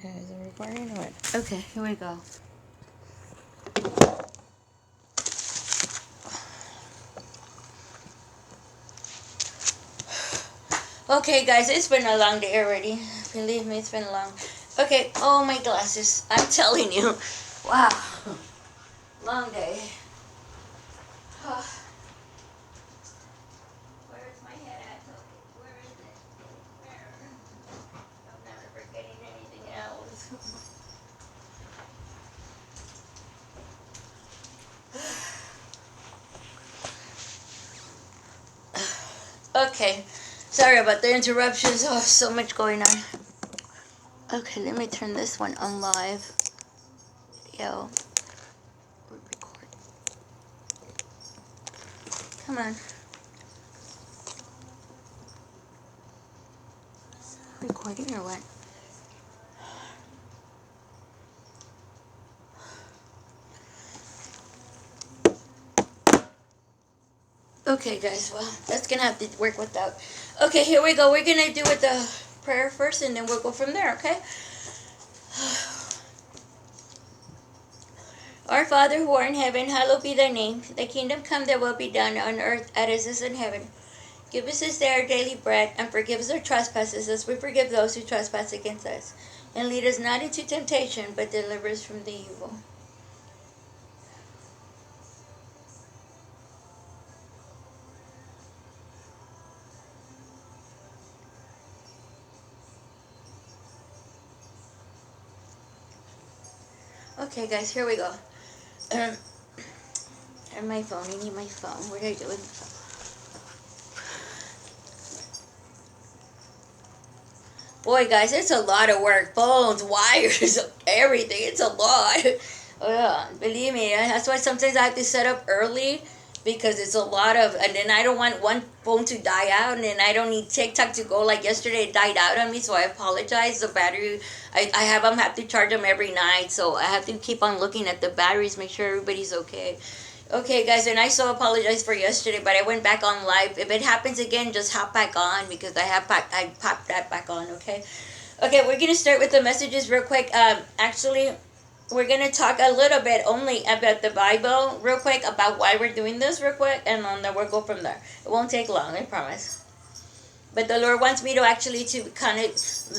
Is it recording or what? Okay, here we go. Okay, guys, it's been a long day already. Believe me, it's been long. Okay, oh, my glasses. I'm telling you. Wow. Long day. Where's my head at? Where is it? Where? I'm never forgetting anything else. Okay, sorry about the interruptions. Oh, so much going on. Okay, let me turn this one on live. Yo, record. Come on. Recording or what? Okay, guys, well, that's gonna have to work without. Okay, here we go. We're gonna do with the prayer first, and then we'll go from there, okay? Our Father who art in heaven, hallowed be thy name. Thy kingdom come, thy will be done on earth as it is in heaven. Give us this day our daily bread, and forgive us our trespasses as we forgive those who trespass against us. And lead us not into temptation, but deliver us from the evil. Okay, guys, here we go. And my phone, I need my phone. What did I do with my phone? Boy, guys, it's a lot of work. Phones, wires, everything. It's a lot. Oh, yeah, believe me. That's why sometimes I have to set up early because it's a lot of, and then I don't want one phone to die out, and then I don't need TikTok to go like yesterday. It died out on me, so I apologize. The battery, I have to charge them every night, so I have to keep on looking at the batteries, make sure everybody's okay. Okay, guys, and I so apologize for yesterday, but I went back on live. If it happens again, just hop back on because I popped that back on. Okay, okay, we're gonna start with the messages real quick. Actually, we're gonna talk a little bit only about the Bible real quick about why we're doing this real quick, and then we'll go from there. It won't take long, I promise. But the Lord wants me to actually to kind of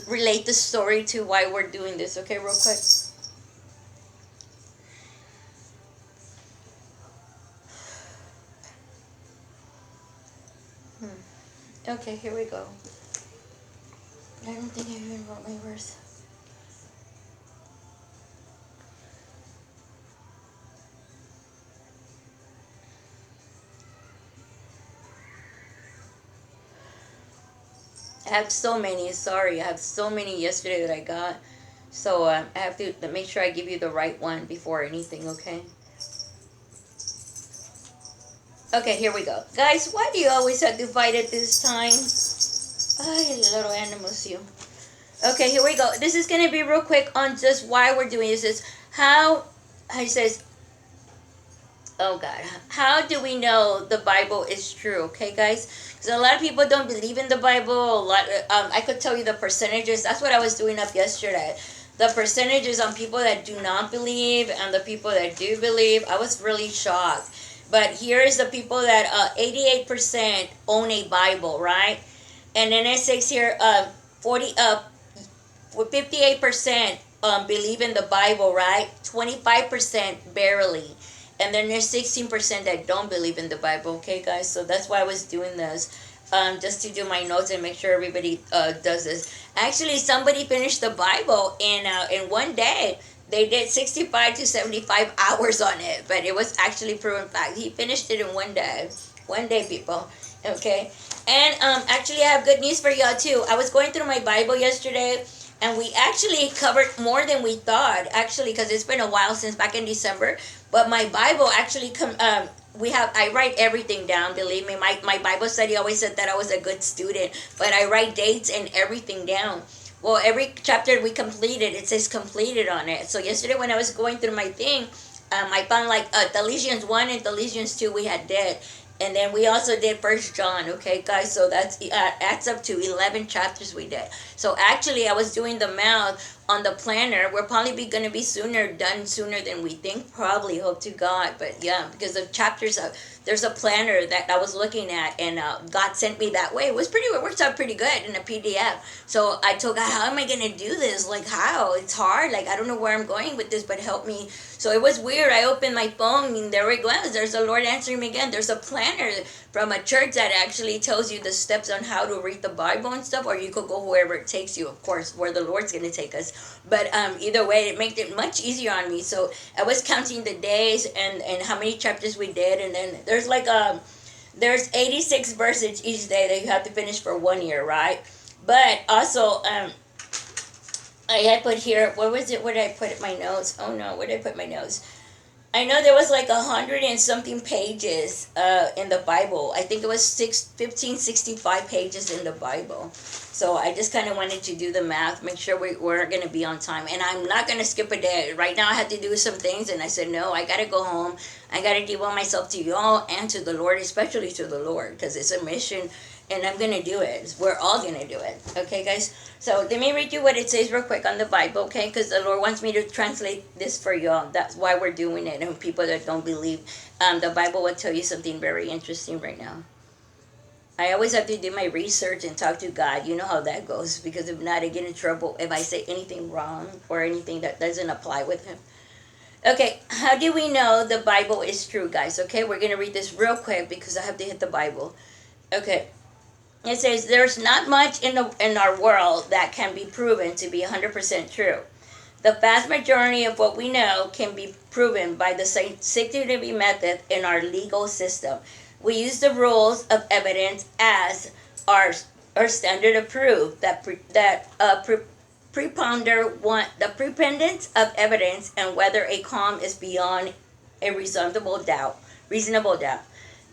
relate the story to why we're doing this. Okay, real quick. Okay, here we go. I don't think I even wrote my verse. I have so many. Sorry, I have so many yesterday that I got. So I have to make sure I give you the right one before anything, okay? Okay, here we go. Guys, why do you always have to fight at this time? Ay, little animals, you. Okay, here we go. This is going to be real quick on just why we're doing this. Is how, he says, oh God, how do we know the Bible is true? Okay, guys? Because a lot of people don't believe in the Bible. I could tell you the percentages. That's what I was doing up yesterday. The percentages on people that do not believe and the people that do believe. I was really shocked. But here is the people that 88% own a Bible, right? And then it says here 58% believe in the Bible, right? 25% barely. And then there's 16% that don't believe in the Bible, okay, guys? So that's why I was doing this, just to do my notes and make sure everybody does this. Actually, somebody finished the Bible in one day. They did 65 to 75 hours on it, but it was actually proven fact. He finished it in one day. One day, people. Okay? And actually, I have good news for y'all, too. I was going through my Bible yesterday, and we actually covered more than we thought, actually, because it's been a while since back in December. But my Bible actually I write everything down. Believe me, my Bible study always said that I was a good student, but I write dates and everything down. Well, every chapter we completed, it says completed on it. So yesterday when I was going through my thing, I found like Galatians 1 and Galatians 2 we had did. And then we also did First John, okay, guys? So that's adds up to 11 chapters we did. So actually, I was doing the math. on the planner. We're probably going to be done sooner than we think. Probably, hope to God. But yeah, because the chapters of there's a planner that I was looking at, and God sent me that way. It works out pretty good in a PDF. So I told God, how am I going to do this? Like, how? It's hard. Like, I don't know where I'm going with this, but help me. So it was weird. I opened my phone, and there it was. There's the Lord answering me again. There's a planner from a church that actually tells you the steps on how to read the Bible and stuff, or you could go wherever it takes you, of course, where the Lord's going to take us. But either way, it made it much easier on me. So I was counting the days and how many chapters we did, and then there's 86 verses each day that you have to finish for 1 year, right? But also, I had put here, what was it? What did I put in my notes? Oh no, where did I put my notes? I know there was like 100 and something pages in the Bible. I think it was 1565 pages in the Bible. So I just kind of wanted to do the math, make sure we're going to be on time. And I'm not going to skip a day. Right now I had to do some things, and I said, no, I got to go home. I got to devote myself to y'all and to the Lord, especially to the Lord, because it's a mission, and I'm going to do it. We're all going to do it. Okay, guys? So let me read you what it says real quick on the Bible, okay? Because the Lord wants me to translate this for y'all. That's why we're doing it. And people that don't believe, the Bible will tell you something very interesting right now. I always have to do my research and talk to God. You know how that goes. Because if not, I get in trouble if I say anything wrong or anything that doesn't apply with Him. Okay, how do we know the Bible is true, guys? Okay, we're going to read this real quick because I have to hit the Bible. Okay. It says, there's not much in our world that can be proven to be 100% true. The vast majority of what we know can be proven by the scientific method in our legal system. We use the rules of evidence as our standard of proof the preponderance of evidence and whether a claim is beyond a reasonable doubt.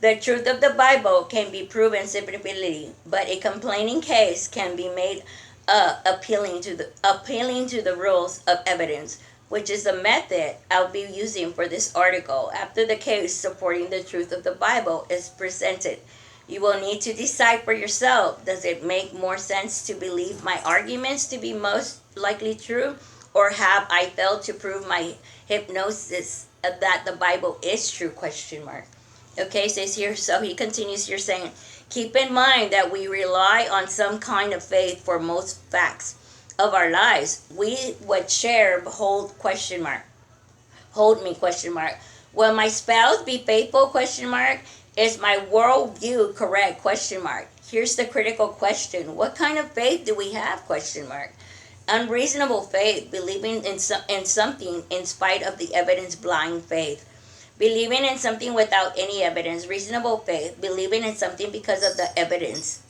The truth of the Bible can be proven scientifically, but a complaining case can be made appealing to the rules of evidence, which is the method I'll be using for this article. After the case supporting the truth of the Bible is presented, you will need to decide for yourself, does it make more sense to believe my arguments to be most likely true, or have I failed to prove my hypothesis that the Bible is true? Okay, says here, so he continues here saying, keep in mind that we rely on some kind of faith for most facts of our lives. We would hold me, Will my spouse be faithful, Is my worldview correct, Here's the critical question. What kind of faith do we have, Unreasonable faith, believing in something in spite of the evidence, blind faith. Believing in something without any evidence, reasonable faith. Believing in something because of the evidence.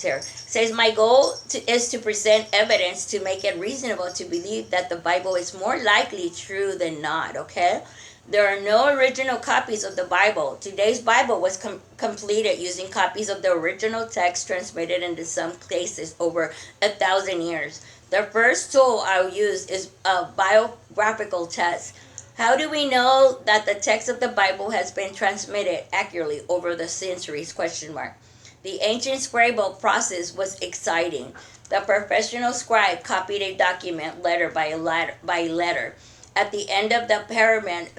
Here. It says, my goal is to present evidence to make it reasonable to believe that the Bible is more likely true than not, okay? There are no original copies of the Bible. Today's Bible was completed using copies of the original text transmitted into some cases over 1,000 years. The first tool I'll use is a biographical test. How do we know that the text of the Bible has been transmitted accurately over the centuries? The ancient scribal process was exciting. The professional scribe copied a document letter by letter. At the end of the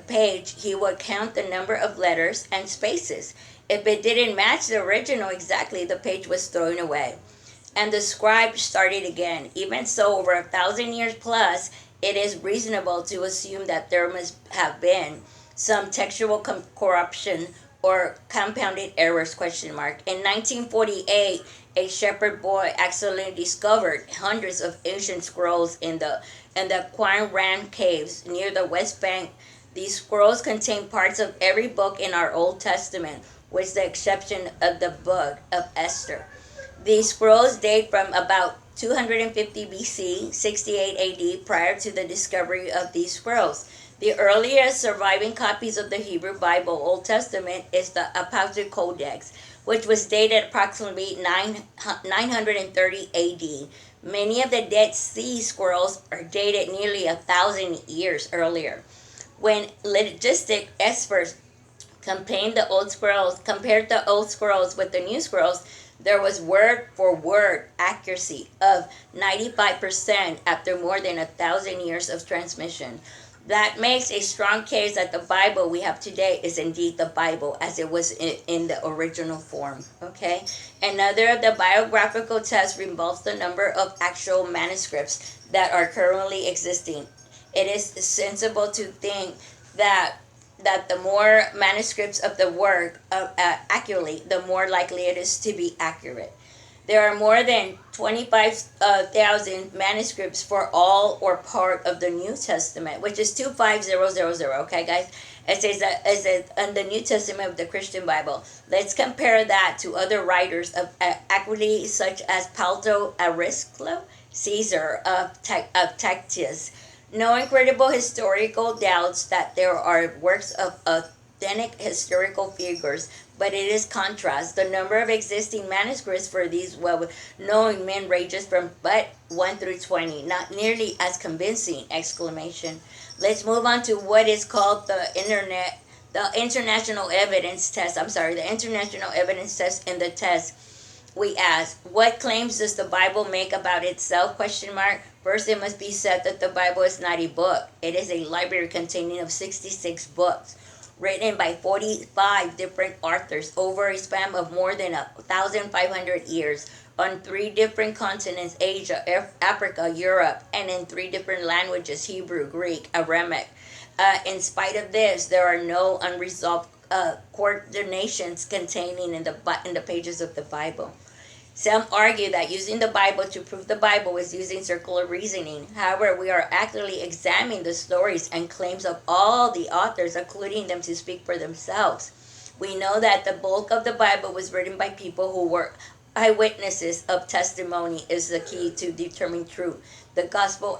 page, he would count the number of letters and spaces. If it didn't match the original exactly, the page was thrown away. And the scribe started again. Even so, over 1,000 years plus, it is reasonable to assume that there must have been some textual corruption or compounded errors, In 1948, a shepherd boy accidentally discovered hundreds of ancient scrolls in the Qumran Ran caves near the West Bank. These scrolls contain parts of every book in our Old Testament, with the exception of the book of Esther. These scrolls date from about 250 BC, 68 AD, prior to the discovery of these scrolls. The earliest surviving copies of the Hebrew Bible, Old Testament, is the Apocryphal Codex, which was dated approximately 930 AD. Many of the Dead Sea Scrolls are dated nearly 1,000 years earlier. When linguistic experts compared the old scrolls with the new scrolls, There was word for word accuracy of 95% after more than 1,000 years of transmission. That makes a strong case that the Bible we have today is indeed the Bible as it was in the original form. Okay? Another of the biographical tests involves the number of actual manuscripts that are currently existing. It is sensible to think that the more manuscripts of the work accurately, the more likely it is to be accurate. There are more than 25,000 manuscripts for all or part of the New Testament, which is 25000. Okay, guys? It says in the New Testament of the Christian Bible. Let's compare that to other writers of antiquity, such as Plauto, Aristotle, Caesar of Tacitus. No incredible historical doubts that there are works of authentic historical figures, but it is contrast. The number of existing manuscripts for these well-known men ranges from but 1 through 20, not nearly as convincing! Exclamation. Let's move on to what is called the international evidence test. I'm sorry, the international evidence test. In the test, we ask, what claims does the Bible make about itself? Question mark. First, it must be said that the Bible is not a book. It is a library containing of 66 books, written by 45 different authors over a span of more than 1,500 years on 3 different continents: Asia, Africa, Europe, and in 3 different languages: Hebrew, Greek, Aramaic. In spite of this, there are no unresolved coordinations containing in the pages of the Bible. Some argue that using the Bible to prove the Bible is using circular reasoning. However, we are accurately examining the stories and claims of all the authors, including them to speak for themselves. We know that the bulk of the Bible was written by people who were eyewitnesses of testimony is the key to determining truth. The gospel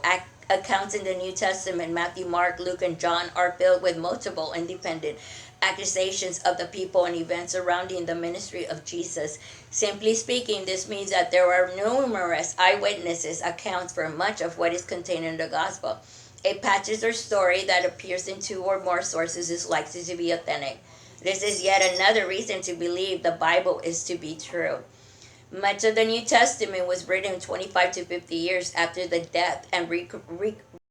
accounts in the New Testament, Matthew, Mark, Luke, and John, are filled with multiple independent accusations of the people and events surrounding the ministry of Jesus. Simply speaking, this means that there are numerous eyewitnesses accounts for much of what is contained in the gospel. A passage or story that appears in 2 or more sources is likely to be authentic. This is yet another reason to believe the Bible is to be true. Much of the New Testament was written 25 to 50 years after the death and